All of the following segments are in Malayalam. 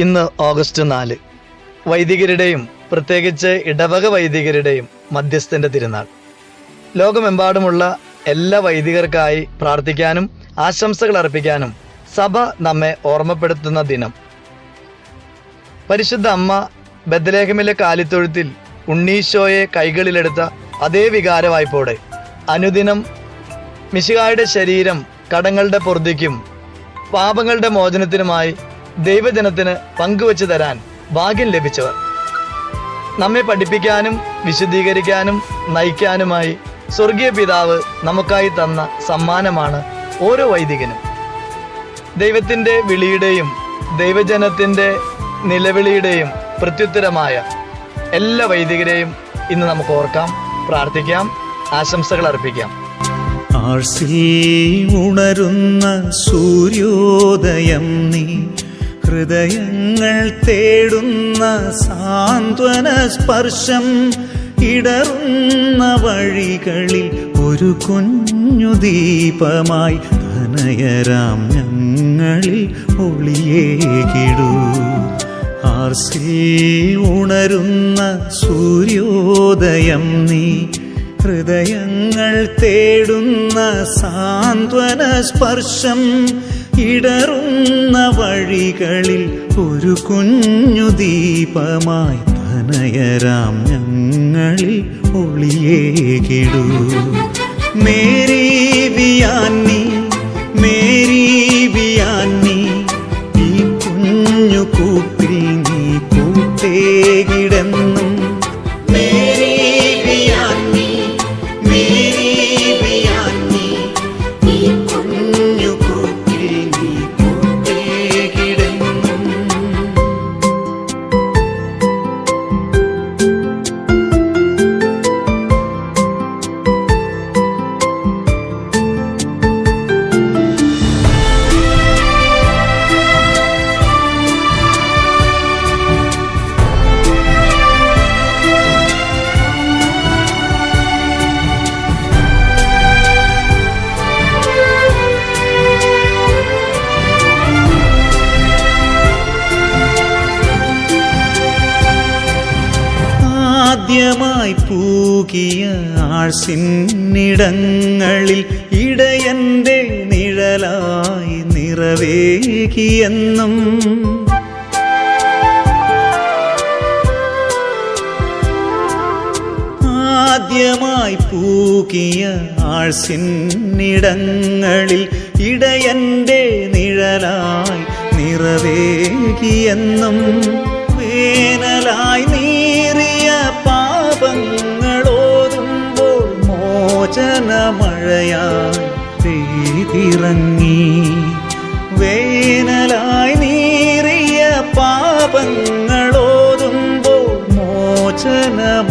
ഇന്ന് ഓഗസ്റ്റ് 4, വൈദികരുടെയും പ്രത്യേകിച്ച് ഇടവക വൈദികരുടെയും മധ്യസ്ഥന്റെ തിരുനാൾ. ലോകമെമ്പാടുമുള്ള എല്ലാ വൈദികർക്കായി പ്രാർത്ഥിക്കാനും ആശംസകൾ അർപ്പിക്കാനും സഭ നമ്മെ ഓർമ്മപ്പെടുത്തുന്ന ദിനം. പരിശുദ്ധ അമ്മ ബെത്ലഹേമിലെ കാലിത്തൊഴുത്തിൽ ഉണ്ണീശോയെ കൈകളിലെടുത്ത അതേ വികാരവായ്പോടെ അനുദിനം മിശിഹായുടെ ശരീരം കടങ്ങളുടെ പൊറുതിക്കും പാപങ്ങളുടെ മോചനത്തിനുമായി ദൈവജനത്തിന് പങ്കുവച്ചു തരാൻ ഭാഗ്യം ലഭിച്ചവർ. നമ്മെ പഠിപ്പിക്കാനും വിശുദ്ധീകരിക്കാനും നയിക്കാനുമായി സ്വർഗീയ പിതാവ് നമുക്കായി തന്ന സമ്മാനമാണ് ഓരോ വൈദികനും. ദൈവത്തിൻ്റെ വിളിയുടെയും ദൈവജനത്തിൻ്റെ നിലവിളിയുടെയും പ്രത്യുത്തരമായ എല്ലാ വൈദികരെയും ഇന്ന് നമുക്ക് ഓർക്കാം, പ്രാർത്ഥിക്കാം, ആശംസകൾ അർപ്പിക്കാം. ഉണരുന്ന സൂര്യോദയം നീ, ഹൃദയങ്ങൾ തേടുന്ന സാന്ത്വന സ്പർശം, ഇടറുന്ന വഴികളിൽ ഒരു കുഞ്ഞു ദീപമായി ധനയരാം ഞങ്ങളിൽ ഒളിയേകിടൂ. ഉണരുന്ന സൂര്യോദയം നീ, ഹൃദയങ്ങൾ തേടുന്ന സാന്ത്വന സ്പർശം, ഇടറുന്ന വഴികളിൽ ഒരു കുഞ്ഞു ദീപമായി ധനയരാം ഞങ്ങളിൽ ഒളിയേകിടൂ. മേരി വിയാനി, മേരി വിയാനി, ഈ കുഞ്ഞു കൂട്ടിൽ നീ കൂട്ടേകിടെന്നും. ആദ്യമായി പൂകിയ ആഴ്സിന്നിടങ്ങളിൽ ഇടയന്റെ നിഴലായി നിറവേകിയെന്നും. ആദ്യമായി പൂകിയ ആഴ്സിന്നിടങ്ങളിൽ ഇടയന്റെ നിഴലായി നിറവേകിയെന്നും. വേനലായി നീറിയ പാപങ്ങളോതുമ്പോൾ മോചനമഴയായി പെയ്തിറങ്ങി. വേനലായി നീറിയ പാപങ്ങളോതുമ്പോൾ മോചനമഴയായി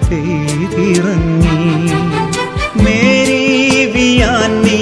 പെയ്തിറങ്ങി. Mary Vianney,